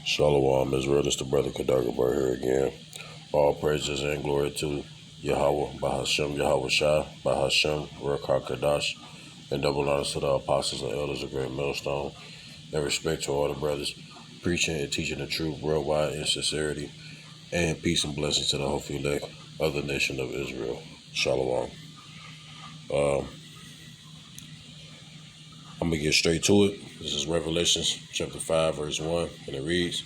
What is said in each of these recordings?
Shalom, Israel. It's the brother Kadargabar here again. All praises and glory to Yahweh, Bahashem, YAHAWASHI, Bahashem, Ruach HaKadosh, and double honors to the apostles and elders of Great Millstone, and respect to all the brothers preaching and teaching the truth worldwide in sincerity, and peace and blessings to the whole elect of the nation of Israel. Shalom. I'm going to get straight to it. This is Revelations chapter 5, verse 1, and it reads,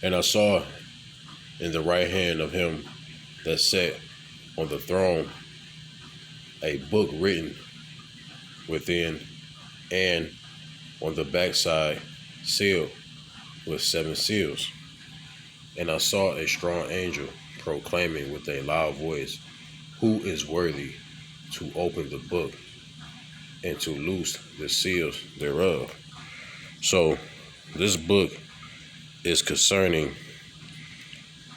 And I saw in the right hand of him that sat on the throne a book written within and on the backside sealed with 7 seals. And I saw a strong angel proclaiming with a loud voice, Who is worthy to open the book and to loose the seals thereof? So this book is concerning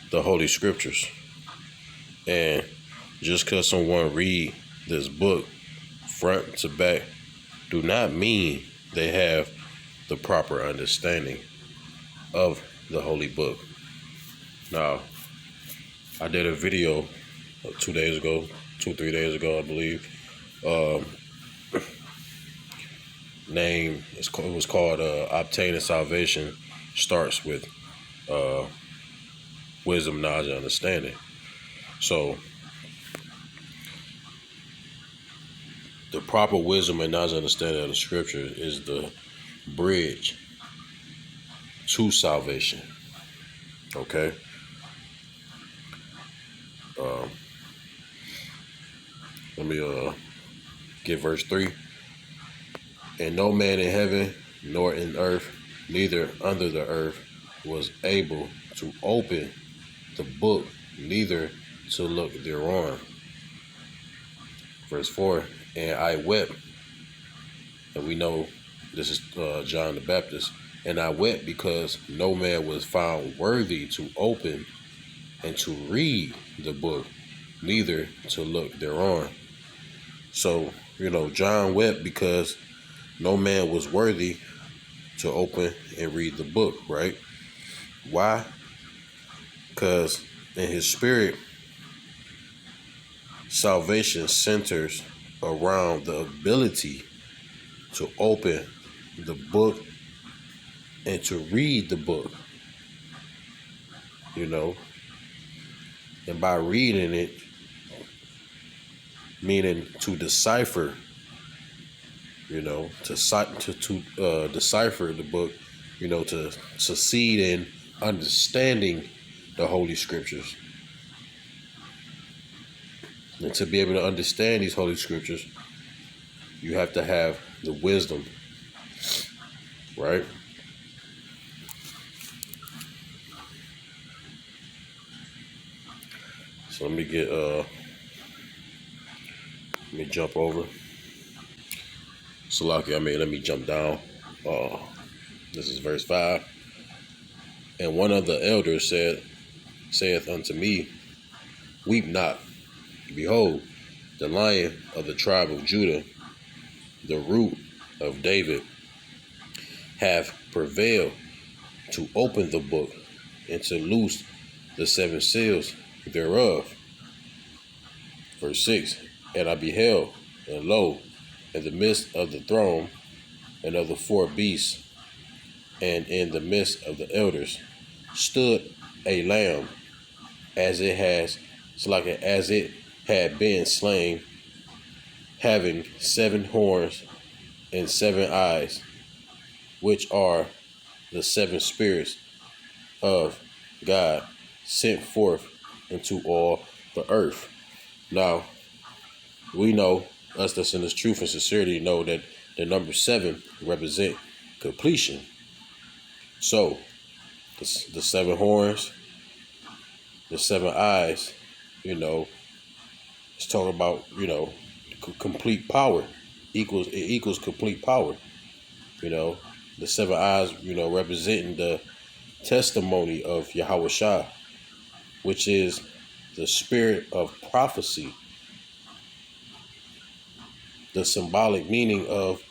the Holy Scriptures. And just because someone read this book front to back do not mean they have the proper understanding of the Holy Book. Now, I did a video 3 days ago, I believe. It was called Obtaining Salvation Starts with Wisdom, Knowledge, and Understanding. So, the proper wisdom and knowledge and understanding of the Scripture is the bridge to salvation. Okay? Let me get verse 3. And no man in heaven, nor in earth, neither under the earth, was able to open the book, neither to look thereon. Verse 4, and I wept, and we know this is John the Baptist, and I wept because no man was found worthy to open and to read the book, neither to look thereon. So, John wept because no man was worthy to open and read the book, right? Why? Because in his spirit, salvation centers around the ability to open the book and to read the book, and by reading it, meaning to decipher, to decipher the book, to succeed in understanding the Holy Scriptures. And to be able to understand these Holy Scriptures, you have to have the wisdom, right? So let me jump over. Salaki, let me jump down. This is verse 5. And one of the elders saith unto me, Weep not. Behold, the Lion of the tribe of Judah, the root of David, hath prevailed to open the book and to loose the 7 seals thereof. Verse 6, and I beheld, and lo, in the midst of the throne and of the 4 beasts, and in the midst of the elders, stood a lamb as it had been slain, having 7 horns and 7 eyes, which are the 7 spirits of God sent forth into all the earth. Now, we know, us that's in this truth and sincerity, know that the number 7 represent completion. So, the 7 horns, the 7 eyes, it's talking about, complete power equals complete power. The 7 eyes, representing the testimony of YAHAWASHI, which is the spirit of prophecy. The symbolic meaning of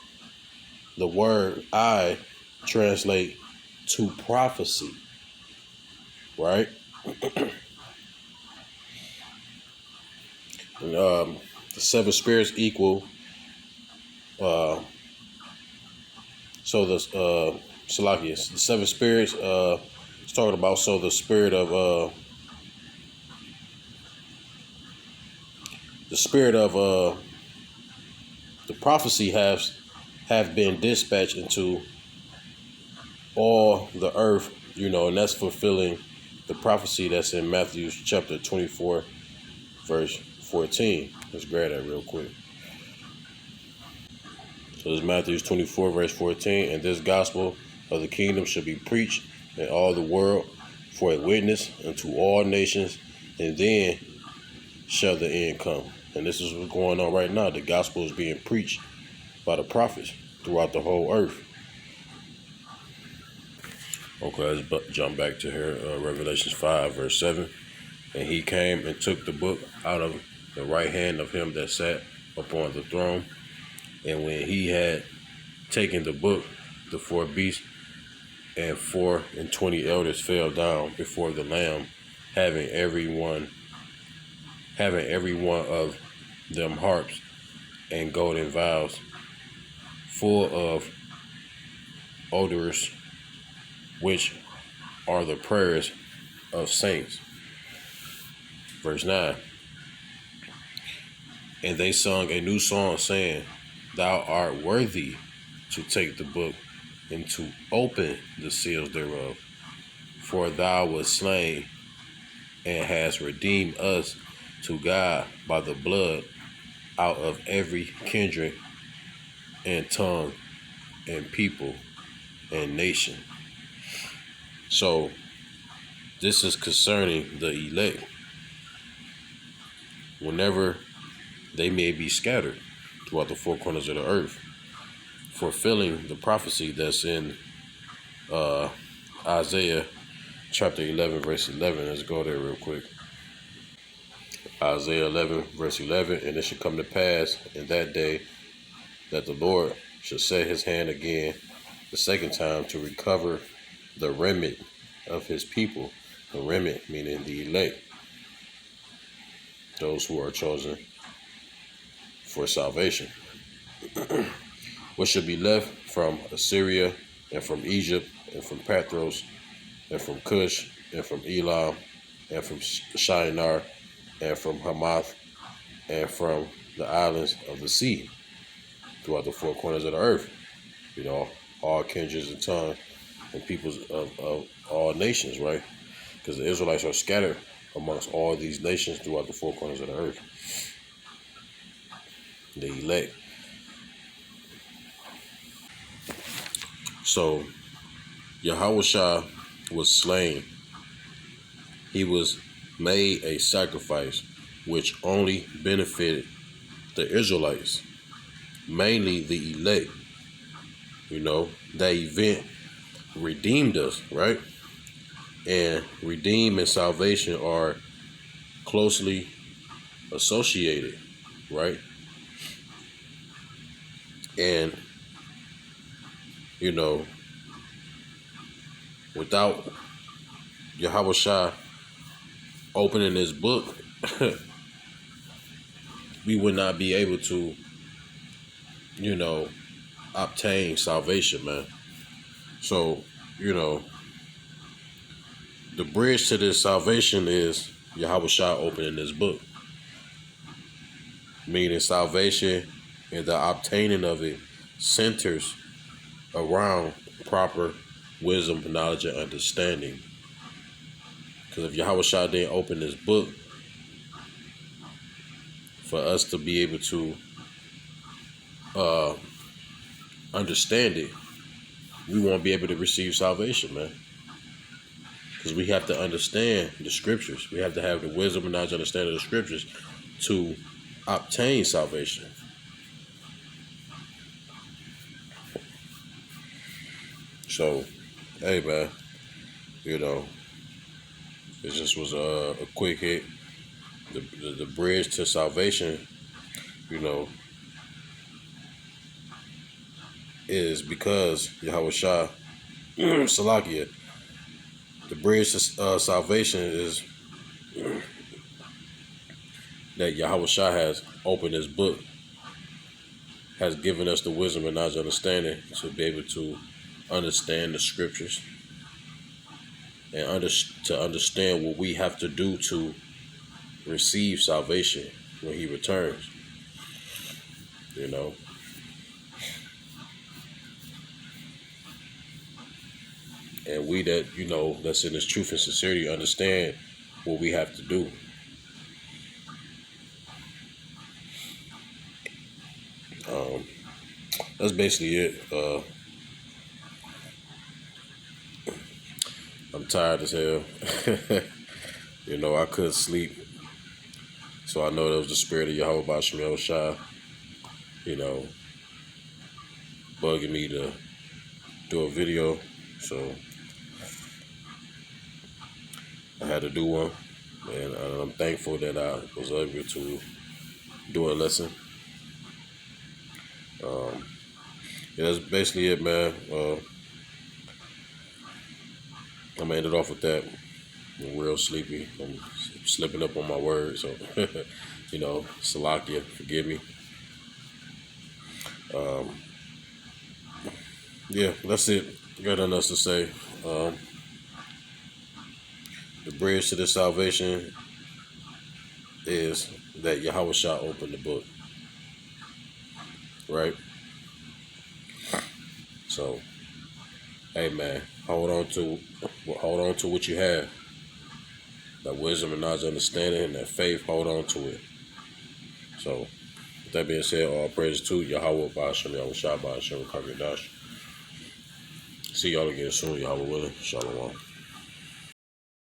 the word I translate to prophecy, right? And, the seven spirits equal. Uh, so the Salakias, the seven spirits. It's talking about the spirit of the prophecy have been dispatched into all the earth, and that's fulfilling the prophecy that's in Matthew chapter 24, verse 14. Let's grab that real quick. So it's Matthew 24, verse 14. And this gospel of the kingdom shall be preached in all the world for a witness unto all nations, and then shall the end come. And this is what's going on right now. The gospel is being preached by the prophets throughout the whole earth. Okay, let's jump back to here. Revelations 5, verse 7. And he came and took the book out of the right hand of him that sat upon the throne. And when he had taken the book, the four beasts and 24 elders fell down before the Lamb, having every one of them harps and golden vials, full of odors, which are the prayers of saints. Verse 9. And they sung a new song, saying, Thou art worthy to take the book and to open the seals thereof. For thou wast slain and hast redeemed us to God by the blood out of every kindred and tongue and people and nation. So this is concerning the elect. Whenever they may be scattered throughout the four corners of the earth, fulfilling the prophecy that's in Isaiah chapter 11, verse 11. Let's go there real quick. Isaiah 11, verse 11. And it shall come to pass in that day that the Lord shall set his hand again the second time to recover the remnant of his people. The remnant meaning the elect, those who are chosen for salvation. What shall be left from Assyria and from Egypt and from Pathros and from Cush and from Elam and from Shinar and from Hamath and from the islands of the sea throughout the four corners of the earth. All kindreds and tongues and peoples of all nations, right? Because the Israelites are scattered amongst all these nations throughout the four corners of the earth. The elect. So YAHAWASHI was slain. He was made a sacrifice which only benefited the Israelites, mainly the elect. That event redeemed us, right? And redeem and salvation are closely associated, right? And without YAHAWASHI opening this book, we would not be able to, obtain salvation, man. So, the bridge to this salvation is YAHAWASHI opening this book. Meaning salvation and the obtaining of it centers around proper wisdom, knowledge, and understanding. Because if YAHAWASHI didn't open this book for us to be able to understand it, we won't be able to receive salvation, man. Because we have to understand the scriptures. We have to have the wisdom and knowledge, understanding of the scriptures to obtain salvation. So, hey, man, it just was a quick hit. The bridge to salvation, is because YAHAWASHI Salakia. The bridge to salvation is that Yahawashi has opened his book, has given us the wisdom and knowledge and understanding to be able to understand the scriptures and to understand what we have to do to receive salvation when he returns. You know, and we that, that's in this truth and sincerity understand what we have to do. That's basically it. I'm tired as hell. I couldn't sleep. So I know that was the spirit of YAHAWASHI, bugging me to do a video. So I had to do one. And I'm thankful that I was able to do a lesson. That's basically it, man. I'm gonna end it off with that. I'm real sleepy. I'm slipping up on my words, so Salakia, forgive me. Yeah, that's it. Got nothing else to say. The bridge to this salvation is that Yahawashi opened the book, right? So, hey man, hold on to what you have. That wisdom and knowledge, understanding, and that faith. Hold on to it. So, with that being said, all praise to Yahweh, Ba'ashem, Yahawashi, Ba'ashem, Kaviyadash. See y'all again soon, Yahweh willing. Shalom.